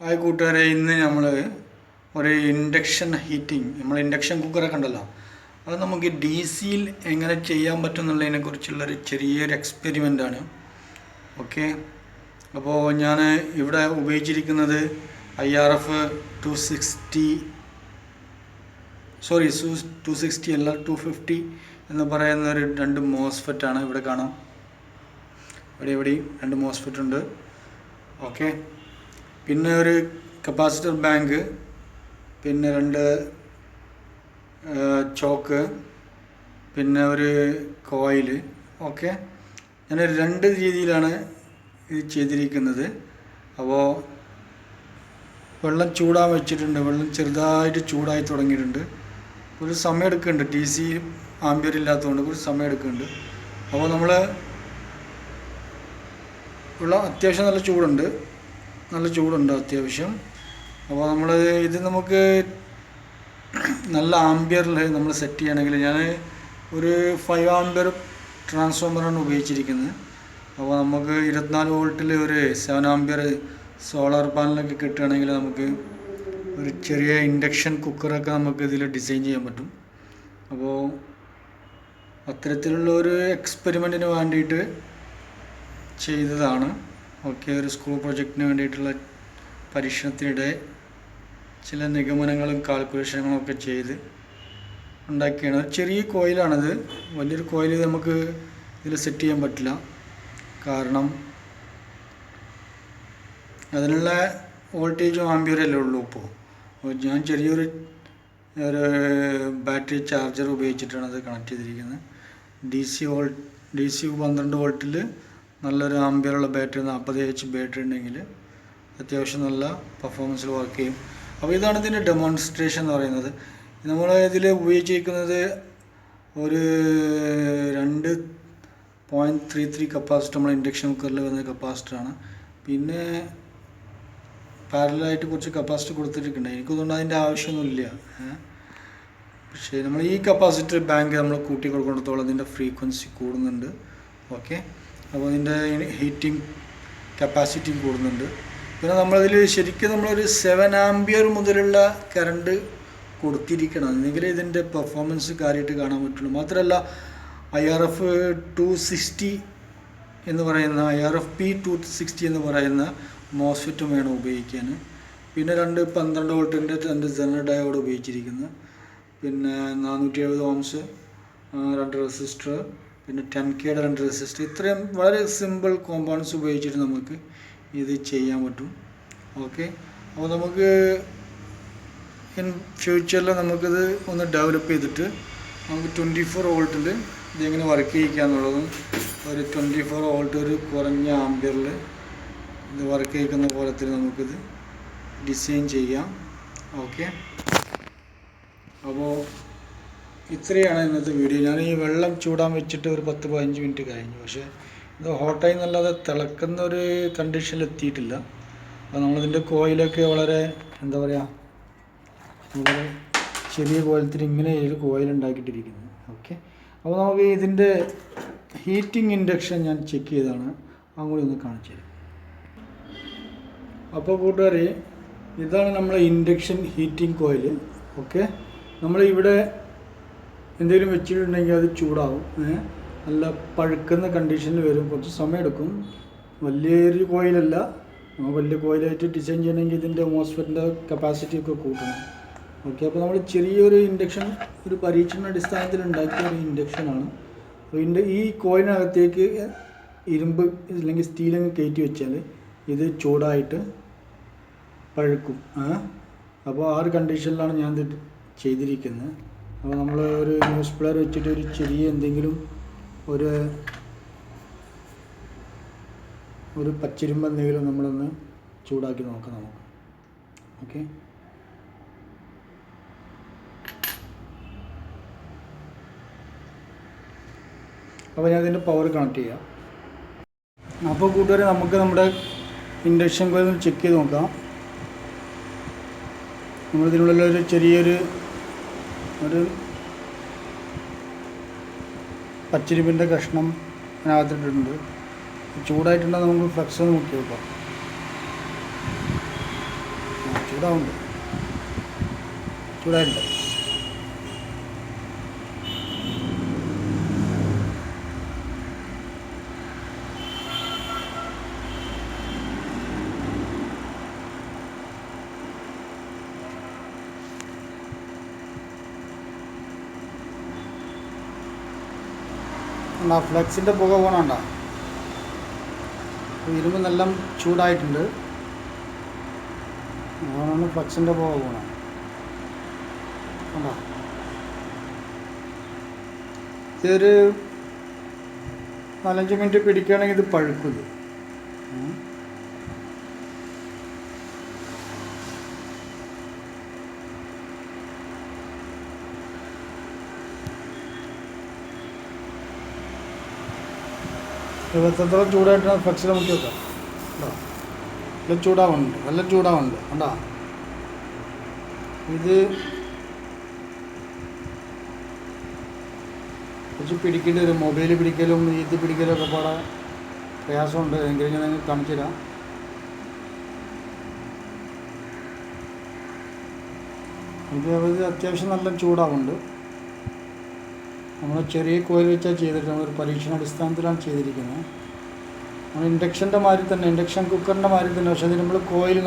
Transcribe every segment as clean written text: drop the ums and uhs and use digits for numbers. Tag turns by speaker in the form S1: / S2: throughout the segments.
S1: Hi കൂട്ടുകാരെ, ഇന്ന് നമ്മൾ ഒരു ഇൻഡക്ഷൻ ഹീറ്റിംഗ്, നമ്മൾ ഇൻഡക്ഷൻ കുക്കറൊക്കെ ഉണ്ടല്ലോ, അത് നമുക്ക് ഡി സിയിൽ എങ്ങനെ ചെയ്യാൻ പറ്റും എന്നുള്ളതിനെ കുറിച്ചുള്ളൊരു ചെറിയൊരു എക്സ്പെരിമെൻ്റാണ്. ഓക്കെ, അപ്പോൾ ഞാൻ ഇവിടെ ഉപയോഗിച്ചിരിക്കുന്നത് IRF 260 അല്ല 250 എന്ന് പറയുന്ന ഒരു 2 മോസ്ഫെറ്റാണ്. ഇവിടെ കാണാം, ഇവിടെ 2 മോസ്ഫെറ്റ് ഉണ്ട്. ഓക്കെ, പിന്നെ ഒരു കപ്പാസിറ്റർ ബാങ്ക്, പിന്നെ 2 ചോക്ക്, പിന്നെ ഒരു കോയിൽ. ഓക്കെ, ഞാൻ 2 രീതിയിലാണ് ഇത് ചെയ്തിരിക്കുന്നത്. അപ്പോൾ വെള്ളം ചൂടാൻ വെച്ചിട്ടുണ്ട്. വെള്ളം ചെറുതായിട്ട് ചൂടായി തുടങ്ങിയിട്ടുണ്ട്. ഒരു സമയം എടുക്കുന്നുണ്ട്, DC ആംബിയർ ഇല്ലാത്തതുകൊണ്ട് ഒരു സമയം എടുക്കുന്നുണ്ട്. അപ്പോൾ നമ്മൾ വെള്ളം അത്യാവശ്യം നല്ല ചൂടുണ്ട് അത്യാവശ്യം. അപ്പോൾ നമ്മൾ ഇത് നമുക്ക് നല്ല ആംബിയറിൽ നമ്മൾ സെറ്റ് ചെയ്യണമെങ്കിൽ ഞാൻ ഒരു 5 ആംബിയർ ട്രാൻസ്ഫോമറാണ് ഉപയോഗിച്ചിരിക്കുന്നത്. അപ്പോൾ നമുക്ക് 24 വോൾട്ടിൽ ഒരു 7 ആംബിയർ സോളാർ പാനലൊക്കെ കിട്ടുകയാണെങ്കിൽ നമുക്ക് ഒരു ചെറിയ ഇൻഡക്ഷൻ കുക്കറൊക്കെ നമുക്ക് ഇതിൽ ഡിസൈൻ ചെയ്യാൻ പറ്റും. അപ്പോൾ അത്തരത്തിലുള്ള ഒരു എക്സ്പെരിമെൻറ്റിന് വേണ്ടിയിട്ട് ചെയ്തതാണ്. ഓക്കെ, ഒരു സ്കൂൾ പ്രൊജക്റ്റിന് വേണ്ടിയിട്ടുള്ള പരീക്ഷണത്തിനിടെ ചില നിഗമനങ്ങളും കാൽക്കുലേഷനുകളും ഒക്കെ ചെയ്ത് ഉണ്ടാക്കിയാണ്. ഒരു ചെറിയ കോയിലാണത്. വലിയൊരു കോയിൽ നമുക്ക് ഇതിൽ സെറ്റ് ചെയ്യാൻ പറ്റില്ല, കാരണം അതിനുള്ള വോൾട്ടേജും ആംബിയറല്ലേ ഉള്ളൂ. അപ്പോൾ ഞാൻ ചെറിയൊരു ബാറ്ററി ചാർജർ ഉപയോഗിച്ചിട്ടാണ് അത് കണക്ട് ചെയ്തിരിക്കുന്നത്. DC 12 വോൾട്ടിൽ നല്ലൊരു ആംബിയറുള്ള ബാറ്ററി, 40H ബാറ്ററി ഉണ്ടെങ്കിൽ അത്യാവശ്യം നല്ല പെർഫോമൻസിൽ വർക്ക് ചെയ്യും. അപ്പോൾ ഇതാണ് ഇതിൻ്റെ ഡെമോൺസ്ട്രേഷൻ എന്ന് പറയുന്നത്. നമ്മൾ ഇതിൽ ഉപയോഗിച്ചിരിക്കുന്നത് ഒരു 2.33 കപ്പാസിറ്റർ, നമ്മൾ ഇൻഡക്ഷൻ കുക്കറിൽ വന്ന കപ്പാസിറ്ററാണ്. പിന്നെ പാരലായിട്ട് കുറച്ച് കപ്പാസിറ്റർ കൊടുത്തിട്ടുണ്ട്. എനിക്കൊന്നുകൊണ്ട് അതിൻ്റെ ആവശ്യമൊന്നുമില്ല. പക്ഷേ നമ്മൾ ഈ കപ്പാസിറ്റർ ബാങ്ക് നമ്മൾ കൂട്ടി കൊടുക്കുന്നിടത്തോളം അതിൻ്റെ ഫ്രീക്വൻസി കൂടുന്നുണ്ട്. ഓക്കെ, അപ്പോൾ അതിൻ്റെ ഹീറ്റിംഗ് കപ്പാസിറ്റിയും കൂടുന്നുണ്ട്. പിന്നെ നമ്മളതിൽ ശരിക്കും നമ്മളൊരു 7 ആംബിയർ മുതലുള്ള കറണ്ട് കൊടുത്തിരിക്കണം, എന്നെങ്കിൽ ഇതിൻ്റെ പെർഫോമൻസ് കാര്യമായിട്ട് കാണാൻ പറ്റുള്ളൂ. മാത്രമല്ല IRF 260 എന്ന് പറയുന്ന IRfp 260 എന്ന് പറയുന്ന മോസ്ഫെറ്റും വേണം ഉപയോഗിക്കാൻ. പിന്നെ 2 12 വോൾട്ടിൻ്റെ 2 സെനർ ഡയോഡ് ഉപയോഗിച്ചിരിക്കുന്നത്. പിന്നെ 470 ഓംസ് 2 റെസിസ്റ്റർ, പിന്നെ 10Kയുടെ 2 റെസിസ്റ്റർ. ഇത്രയും വളരെ സിമ്പിൾ കോമ്പൗണ്ട്സ് ഉപയോഗിച്ചിട്ട് നമുക്ക് ഇത് ചെയ്യാൻ പറ്റും. ഓക്കെ, അപ്പോൾ നമുക്ക് ഇൻ ഫ്യൂച്ചറിൽ നമുക്കിത് ഒന്ന് ഡെവലപ്പ് ചെയ്തിട്ട് നമുക്ക് 24 വോൾട്ടിൽ ഇതെങ്ങനെ വർക്ക് ചെയ്യിക്കാന്നുള്ളതും, ഒരു 24 വോൾട്ട് ഒരു കുറഞ്ഞ ആംബിയറിൽ ഇത് വർക്ക് ചെയ്യിക്കുന്ന പോലത്തിൽ നമുക്കിത് ഡിസൈൻ ചെയ്യാം. ഓക്കെ, അപ്പോൾ ഇത്രയാണ് ഇന്നത്തെ വീഡിയോ. ഞാൻ ഈ വെള്ളം ചൂടാൻ വെച്ചിട്ട് ഒരു 10-15 മിനിറ്റ് കഴിഞ്ഞു. പക്ഷേ ഇത് ഹോട്ടായി എന്നല്ലാതെ തിളക്കുന്ന ഒരു കണ്ടീഷനിൽ എത്തിയിട്ടില്ല. അപ്പോൾ നമ്മളിതിൻ്റെ കോയിലൊക്കെ വളരെ എന്താ പറയുക, വളരെ ചെറിയ കോയിലത്തിൽ ഇങ്ങനെ ഒരു കോയിൽ ഉണ്ടാക്കിയിട്ടിരിക്കുന്നത്. ഓക്കെ, അപ്പോൾ നമുക്ക് ഇതിൻ്റെ ഹീറ്റിംഗ് ഇൻഡക്ഷൻ ഞാൻ ചെക്ക് ചെയ്തതാണ്, അതും കൂടി ഒന്ന് കാണിച്ചു തരാം. അപ്പോൾ കൂട്ടുകാരെ, ഇതാണ് നമ്മളെ ഇൻഡക്ഷൻ ഹീറ്റിംഗ് കോയിൽ. ഓക്കെ, നമ്മളിവിടെ എന്തെങ്കിലും വെച്ചിട്ടുണ്ടെങ്കിൽ അത് ചൂടാവും, നല്ല പഴുക്കുന്ന കണ്ടീഷനിൽ വരും. കുറച്ച് സമയം എടുക്കും. വലിയൊരു കോയിലല്ല, വലിയ കോയിലായിട്ട് ഡിസൈൻ ചെയ്യണമെങ്കിൽ ഇതിൻ്റെ മോസ്ഫെറ്റിൻ്റെ കപ്പാസിറ്റി ഒക്കെ കൂട്ടണം. ഓക്കെ, അപ്പോൾ നമ്മൾ ചെറിയൊരു ഇൻഡക്ഷൻ, ഒരു പരീക്ഷണ അടിസ്ഥാനത്തിൽ ഉണ്ടാക്കിയ ഒരു ഇൻഡക്ഷനാണ്. അപ്പോൾ ഈ കോയിനകത്തേക്ക് ഇരുമ്പ് അല്ലെങ്കിൽ സ്റ്റീലങ്ങ് കയറ്റി വെച്ചാൽ ഇത് ചൂടായിട്ട് പഴുക്കും. അപ്പോൾ ആ ഒരു കണ്ടീഷനിലാണ് ഞാൻ ഇത് ചെയ്തിരിക്കുന്നത്. അപ്പോൾ നമ്മൾ ഒരു ന്യൂസ് പ്ലെയർ വെച്ചിട്ട് ഒരു ചെറിയ എന്തെങ്കിലും ഒരു പച്ചിരുമ്പ് എന്തെങ്കിലും നമ്മളൊന്ന് ചൂടാക്കി നോക്കാം നമുക്ക്. ഓക്കെ, അപ്പോൾ ഞാൻ ഇതിൻ്റെ പവർ കണക്ട് ചെയ്യാം. അപ്പോൾ കൂട്ടുകാരെ, നമുക്ക് നമ്മുടെ ഇൻഡക്ഷൻ കോയിൽ ചെക്ക് ചെയ്ത് നോക്കാം. നമ്മളിതിനുള്ള ഒരു ചെറിയൊരു പച്ചിരിപ്പിൻ്റെ കഷ്ണം അതിനകത്തിട്ടുണ്ട്. ചൂടായിട്ടുണ്ടെങ്കിൽ നമുക്ക് ഫ്ലക്സ് നോക്കി നോക്കാം. ചൂടായിട്ടുണ്ട്. ഫ്ലെക്സിൻ്റെ പുക പോകണണ്ട, ഇരുമ്പ് നല്ല ചൂടായിട്ടുണ്ട്. അതാണ് ഫ്ലെക്സിൻ്റെ പുക പോകണം. കണ്ടോ, ഇതൊരു 4-5 മിനിറ്റ് പിടിക്കുകയാണെങ്കിൽ ഇത് പഴുക്കും. എത്രത്തോളം ചൂടായിട്ട് ഫ്ലെക്സിൽ മുക്കി വെക്കാം. കണ്ടോ, നല്ല ചൂടാവുന്നുണ്ട്. കണ്ടോ, ഇത് കുറച്ച് പിടിക്കേണ്ടി വരും. മൊബൈൽ പിടിക്കലും ഇത് പിടിക്കലും ഒക്കെ പാടെ പ്രയാസമുണ്ട്. എങ്കിലും ഞാൻ നിങ്ങൾക്ക് കാണിച്ചു തരാം. ഇത് അത്യാവശ്യം നല്ല ചൂടാവുന്നുണ്ട്. നമ്മൾ ചെറിയ കോയിൽ വെച്ചാൽ ചെയ്തിട്ട് നമ്മളൊരു പരീക്ഷണാടിസ്ഥാനത്തിലാണ് ചെയ്തിരിക്കുന്നത്. നമ്മൾ ഇൻഡക്ഷൻ്റെ മാതിരി തന്നെ, ഇൻഡക്ഷൻ കുക്കറിൻ്റെ മാതിരി തന്നെ. പക്ഷേ അതിന് നമ്മൾ കോയിൽ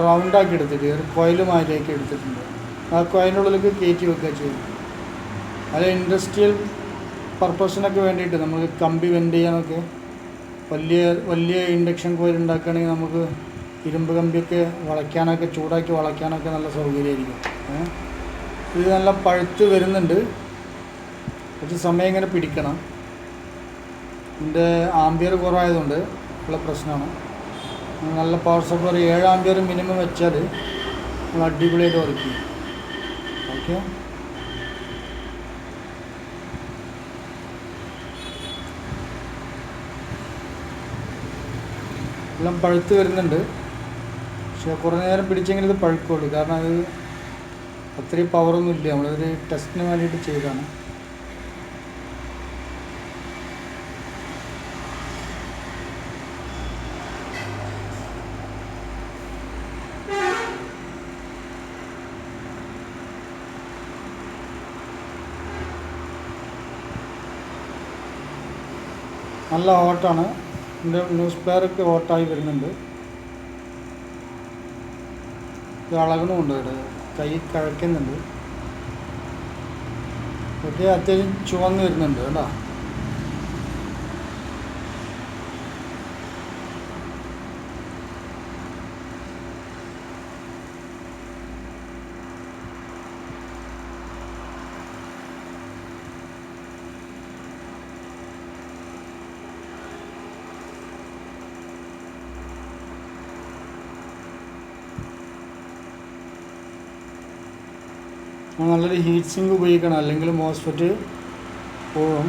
S1: റൗണ്ടാക്കി എടുത്തിട്ട് ഒരു കോയിൽ മാതിരിയാക്കി എടുത്തിട്ടുണ്ട്. ആ കോയിലിനുള്ളിലേക്ക് കയറ്റി വെക്കുക ചെയ്യും. അത് ഇൻഡസ്ട്രിയൽ പർപ്പസിനൊക്കെ വേണ്ടിയിട്ട് നമുക്ക് കമ്പി വെൻഡ് ചെയ്യാനൊക്കെ വലിയ ഇൻഡക്ഷൻ കോയിൽ ഉണ്ടാക്കുകയാണെങ്കിൽ നമുക്ക് ഇരുമ്പ് കമ്പിയൊക്കെ വളയ്ക്കാനൊക്കെ, ചൂടാക്കി വളയ്ക്കാനൊക്കെ നല്ല സൗകര്യമായിരിക്കും. ഇത് നല്ല പഴുത്ത് വരുന്നുണ്ട്. കുറച്ച് സമയം ഇങ്ങനെ പിടിക്കണം. ഇതിൻ്റെ ആംബിയർ കുറവായതുകൊണ്ട് ഉള്ള പ്രശ്നമാണ്. നല്ല പവർ സപ്ലൈ 7 ആംബിയർ മിനിമം വെച്ചാൽ നമ്മൾ അടിപൊളിയായിട്ട് വർക്ക് ചെയ്യും. ഓക്കെ, എല്ലാം പഴുത്ത് വരുന്നുണ്ട്. പക്ഷേ കുറേ നേരം പിടിച്ചെങ്കിൽ ഇത് പഴുക്കുള്ളൂ. കാരണം അത് അത്രയും പവറൊന്നും ഇല്ല. നമ്മളൊരു ടെസ്റ്റിന് വേണ്ടിയിട്ട് ചെയ്തതാണ്. നല്ല ഹോട്ടാണ്. എൻ്റെ ന്യൂസ് പ്ലെയറൊക്കെ ഹോട്ടായി വരുന്നുണ്ട്. ഇത് അളകണമുണ്ട്, ഇവിടെ കൈ കഴക്കുന്നുണ്ട്. ഒക്കെ അത്യാവശ്യം ചുവന്ന് വരുന്നുണ്ട് കേട്ടോ. നല്ലൊരു ഹീറ്റ് സിങ്ക് ഉപയോഗിക്കണം, അല്ലെങ്കിൽ മോസ്ഫെറ്റ് പോകും.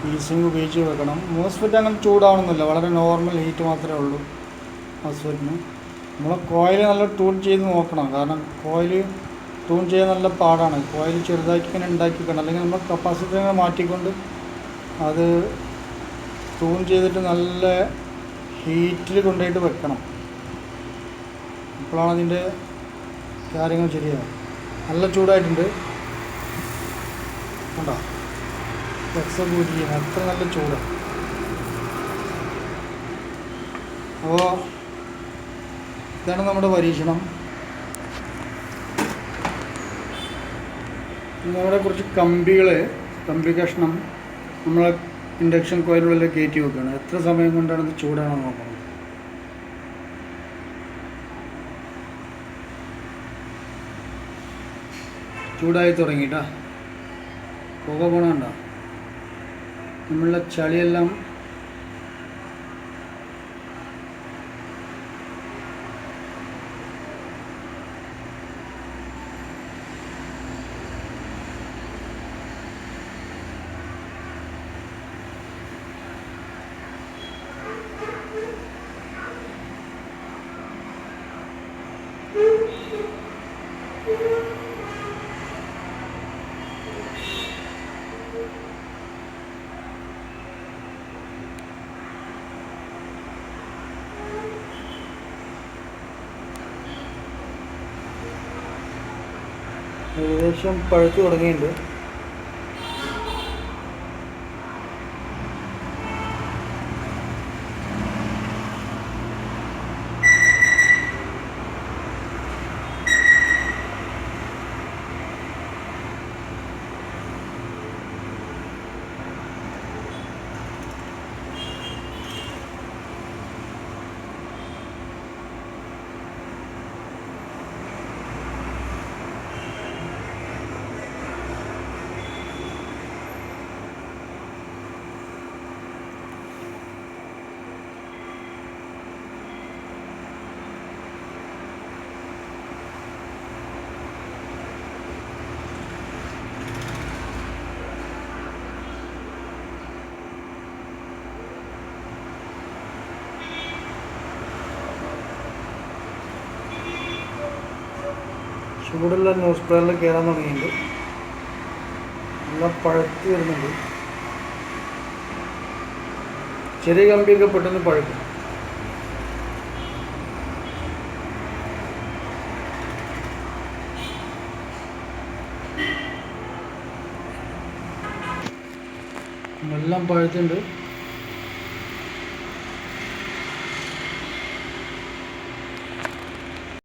S1: ഹീറ്റ് സിങ്ക് ഉപയോഗിച്ച് വെക്കണം. മോസ്ഫെറ്റ് അങ്ങനെ ചൂടാവണമെന്നില്ല, വളരെ നോർമൽ ഹീറ്റ് മാത്രമേ ഉള്ളൂ മോസ്ഫെറ്റിന്. നമ്മൾ കോയിൽ നല്ല ട്യൂൺ ചെയ്ത് നോക്കണം. കാരണം കോയിൽ ട്യൂൺ ചെയ്യാൻ നല്ല പാടാണ്. കോയിൽ ചെറുതാക്കി ഇങ്ങനെ ഉണ്ടാക്കി വെക്കണം. അല്ലെങ്കിൽ നമ്മൾ കപ്പാസിറ്റി ഇങ്ങനെ മാറ്റിക്കൊണ്ട് അത് ട്യൂൺ ചെയ്തിട്ട് നല്ല ഹീറ്റിൽ കൊണ്ടുപോയിട്ട് വെക്കണം. അപ്പോഴാണ് അതിൻ്റെ കാര്യങ്ങൾ ശരിയാകും. നല്ല ചൂടായിട്ടുണ്ട്. കണ്ടോ, ഫ്ലെക്സ് കൂട്ടിയാണ്, അത്ര നല്ല ചൂട്. അപ്പോൾ ഇതാണ് നമ്മുടെ പരീക്ഷണം. നമ്മുടെ കുറച്ച് കമ്പി കഷ്ണം നമ്മളെ ഇൻഡക്ഷൻ കോയിലുള്ളിൽ കയറ്റി വെക്കുകയാണ്. എത്ര സമയം കൊണ്ടാണ് ഇത് ചൂടാണെന്ന് നോക്കണം. ചൂടായി തുടങ്ങിയിട്ടാ, പുക പോണണ്ട. നമ്മളുടെ ചളിയെല്ലാം ഏകദേശം പഴുത്ത് തുടങ്ങിയിട്ടുണ്ട്. ചൂടുള്ള ന്യൂസ് പേപ്പറിൽ കയറാൻ തുടങ്ങിയിട്ടുണ്ട്. നല്ല പഴുത്ത് വരുന്നുണ്ട്. ചെറിയ കമ്പിയൊക്കെ പെട്ടെന്ന് പഴുക്കും. എല്ലാം പഴുത്തുണ്ട്.